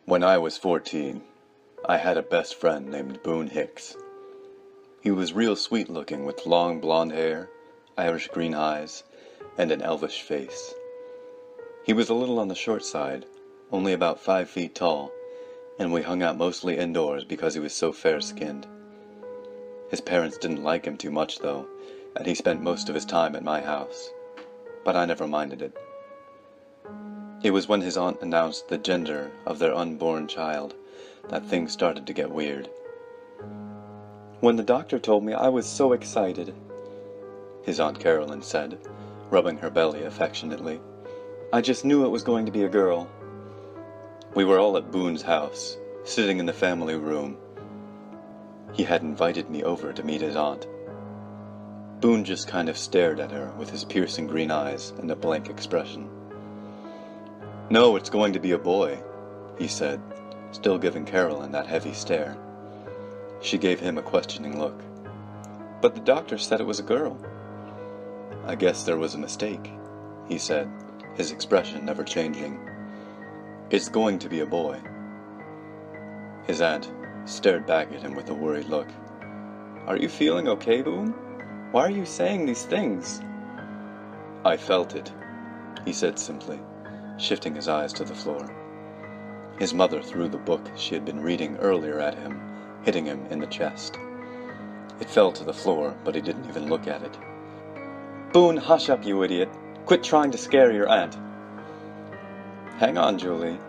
When I was 14, I had a best friend named Boone Hicks. He was real sweet looking with long blonde hair, Irish green eyes, and an elvish face. He was a little on the short side, only about 5 feet tall, and we hung out mostly indoors because he was so fair-skinned. His parents didn't like him too much though, and he spent most of his time at my house, but I never minded it. It was when his aunt announced the gender of their unborn child that things started to get weird. "When the doctor told me, I was so excited," his Aunt Carolyn said, rubbing her belly affectionately. "I just knew it was going to be a girl." We were all at Boone's house, sitting in the family room. He had invited me over to meet his aunt. Boone just kind of stared at her with his piercing green eyes and a blank expression. "No, it's going to be a boy," he said, still giving Carolyn that heavy stare. She gave him a questioning look. "But the doctor said it was a girl." "I guess there was a mistake," he said, his expression never changing. "It's going to be a boy." His aunt stared back at him with a worried look. "Are you feeling okay, Boone? Why are you saying these things?" "I felt it," he said simply, shifting his eyes to the floor. His mother threw the book she had been reading earlier at him, hitting him in the chest. It fell to the floor, but he didn't even look at it. "Boone, hush up, you idiot. Quit trying to scare your aunt." "Hang on, Julie,"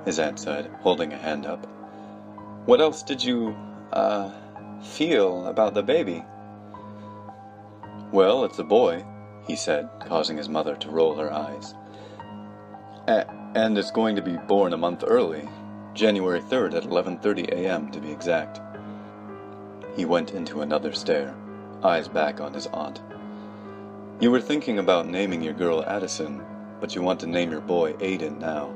his aunt said, holding a hand up. "What else did you, feel about the baby?" "Well, it's a boy," he said, causing his mother to roll her eyes. And it's going to be born a month early, January 3rd at 11:30 a.m. to be exact." He went into another stare, eyes back on his aunt. "You were thinking about naming your girl Addison, but you want to name your boy Aiden now."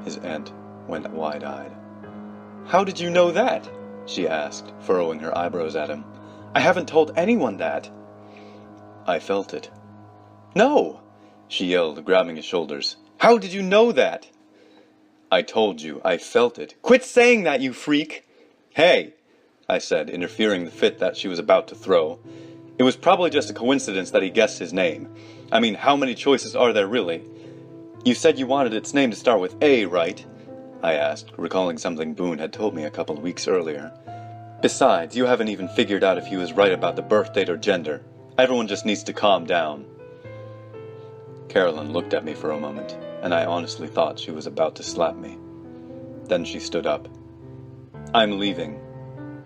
His aunt went wide-eyed. "How did you know that?" she asked, furrowing her eyebrows at him. "I haven't told anyone that." "I felt it." "No!" she yelled, grabbing his shoulders. "How did you know that?" "I told you, I felt it." "Quit saying that, you freak!" "Hey!" I said, interfering the fit that she was about to throw. "It was probably just a coincidence that he guessed his name. I mean, how many choices are there really? You said you wanted its name to start with A, right?" I asked, recalling something Boone had told me a couple of weeks earlier. "Besides, you haven't even figured out if he was right about the birth date or gender. Everyone just needs to calm down." Carolyn looked at me for a moment, and I honestly thought she was about to slap me. Then she stood up. "I'm leaving,"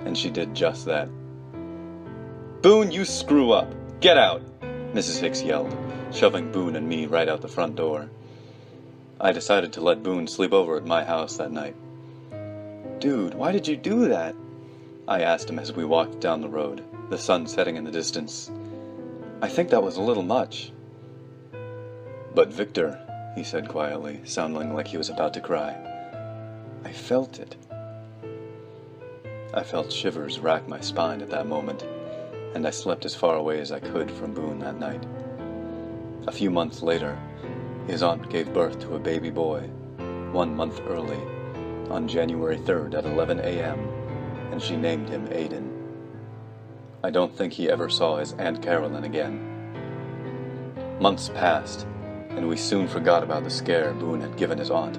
and she did just that. "Boone, you screw up! Get out!" Mrs. Hicks yelled, shoving Boone and me right out the front door. I decided to let Boone sleep over at my house that night. "Dude, why did you do that?" I asked him as we walked down the road, the sun setting in the distance. "I think that was a little much." "But Victor," he said quietly, sounding like he was about to cry, "I felt it." I felt shivers rack my spine at that moment, and I slept as far away as I could from Boone that night. A few months later, his aunt gave birth to a baby boy, 1 month early, on January 3rd at 11 a.m., and she named him Aiden. I don't think he ever saw his Aunt Carolyn again. Months passed, and we soon forgot about the scare Boone had given his aunt.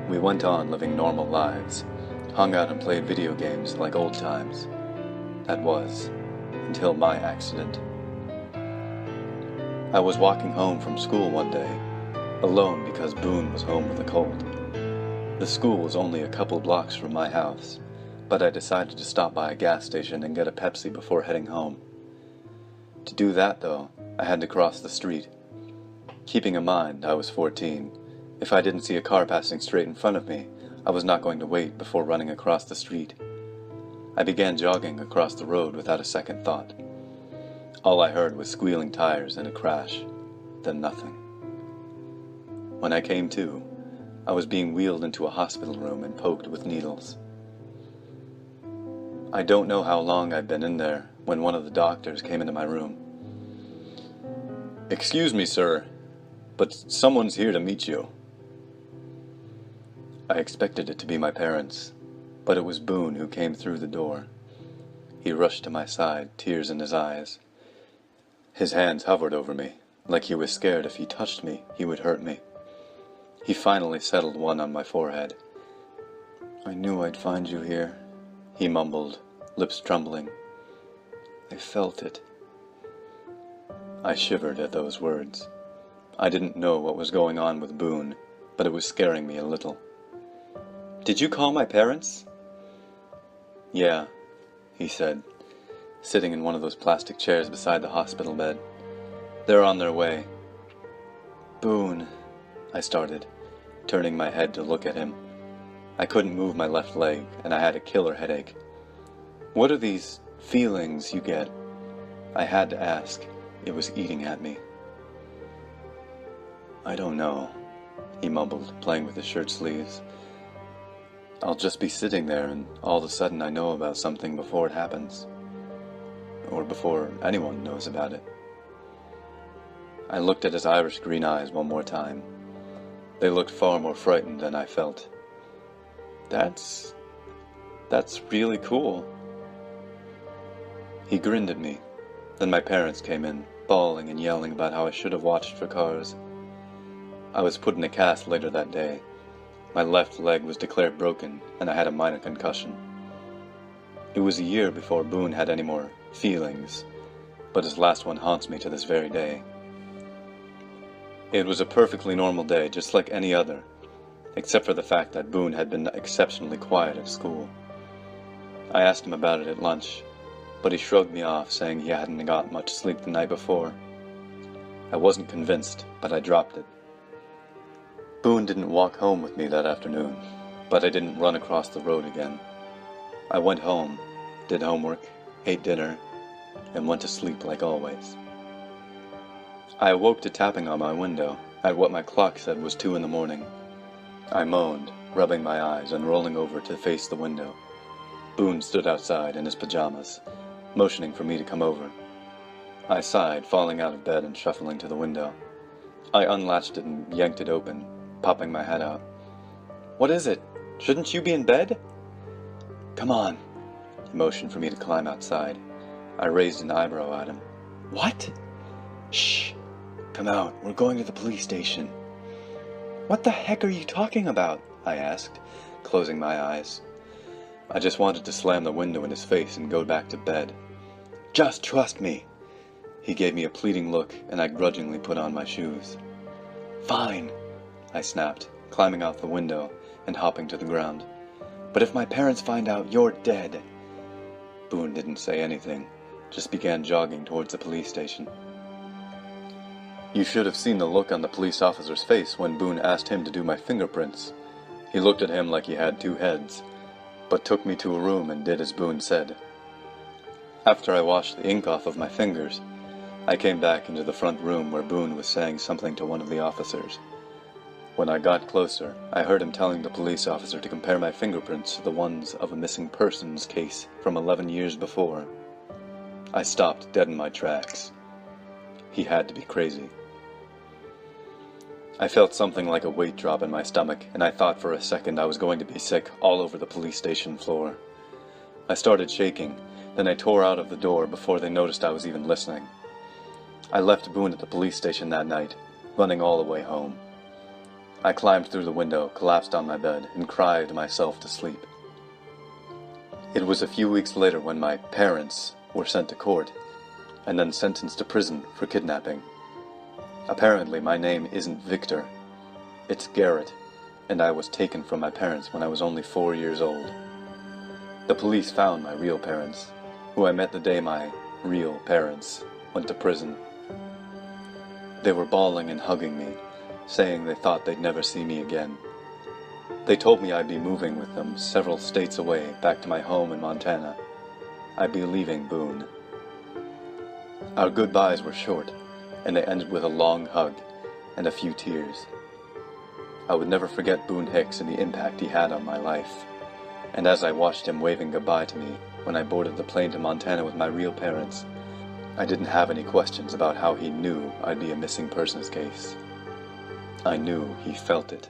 We went on living normal lives, hung out and played video games like old times. That was, until my accident. I was walking home from school one day, alone because Boone was home with a cold. The school was only a couple blocks from my house, but I decided to stop by a gas station and get a Pepsi before heading home. To do that, though, I had to cross the street. Keeping in mind I was 14, if I didn't see a car passing straight in front of me, I was not going to wait before running across the street. I began jogging across the road without a second thought. All I heard was squealing tires and a crash, then nothing. When I came to, I was being wheeled into a hospital room and poked with needles. I don't know how long I'd been in there when one of the doctors came into my room. "Excuse me, sir, but someone's here to meet you." I expected it to be my parents, but it was Boone who came through the door. He rushed to my side, tears in his eyes. His hands hovered over me, like he was scared if he touched me, he would hurt me. He finally settled one on my forehead. "I knew I'd find you here," he mumbled, lips trembling. "I felt it." I shivered at those words. I didn't know what was going on with Boone, but it was scaring me a little. "Did you call my parents?" "Yeah," he said, sitting in one of those plastic chairs beside the hospital bed. "They're on their way." "Boone," I started, turning my head to look at him. I couldn't move my left leg, and I had a killer headache. "What are these feelings you get?" I had to ask. It was eating at me. "I don't know," he mumbled, playing with his shirt sleeves. "I'll just be sitting there, and all of a sudden I know about something before it happens. Or before anyone knows about it." I looked at his Irish green eyes one more time. They looked far more frightened than I felt. That's really cool." He grinned at me. Then my parents came in, bawling and yelling about how I should have watched for cars. I was put in a cast later that day. My left leg was declared broken, and I had a minor concussion. It was a year before Boone had any more feelings, but his last one haunts me to this very day. It was a perfectly normal day, just like any other, except for the fact that Boone had been exceptionally quiet at school. I asked him about it at lunch, but he shrugged me off, saying he hadn't got much sleep the night before. I wasn't convinced, but I dropped it. Boone didn't walk home with me that afternoon, but I didn't run across the road again. I went home, did homework, ate dinner, and went to sleep like always. I awoke to tapping on my window at what my clock said was 2 in the morning. I moaned, rubbing my eyes and rolling over to face the window. Boone stood outside in his pajamas, motioning for me to come over. I sighed, falling out of bed and shuffling to the window. I unlatched it and yanked it open, popping my head out. "What is it? Shouldn't you be in bed?" "Come on." He motioned for me to climb outside. I raised an eyebrow at him. "What?" "Shh. Come out. We're going to the police station." "What the heck are you talking about?" I asked, closing my eyes. I just wanted to slam the window in his face and go back to bed. "Just trust me." He gave me a pleading look, and I grudgingly put on my shoes. "Fine," I snapped, climbing out the window and hopping to the ground. "But if my parents find out, you're dead." Boone didn't say anything, just began jogging towards the police station. You should have seen the look on the police officer's face when Boone asked him to do my fingerprints. He looked at him like he had 2 heads, but took me to a room and did as Boone said. After I washed the ink off of my fingers, I came back into the front room where Boone was saying something to one of the officers. When I got closer, I heard him telling the police officer to compare my fingerprints to the ones of a missing persons case from 11 years before. I stopped dead in my tracks. He had to be crazy. I felt something like a weight drop in my stomach, and I thought for a second I was going to be sick all over the police station floor. I started shaking, then I tore out of the door before they noticed I was even listening. I left Boone at the police station that night, running all the way home. I climbed through the window, collapsed on my bed, and cried myself to sleep. It was a few weeks later when my parents were sent to court, and then sentenced to prison for kidnapping. Apparently, my name isn't Victor. It's Garrett, and I was taken from my parents when I was only 4 years old. The police found my real parents, who I met the day my real parents went to prison. They were bawling and hugging me, saying they thought they'd never see me again. They told me I'd be moving with them several states away back to my home in Montana. I'd be leaving Boone. Our goodbyes were short, and they ended with a long hug and a few tears. I would never forget Boone Hicks and the impact he had on my life, and as I watched him waving goodbye to me when I boarded the plane to Montana with my real parents, I didn't have any questions about how he knew I'd be a missing persons case. I knew he felt it.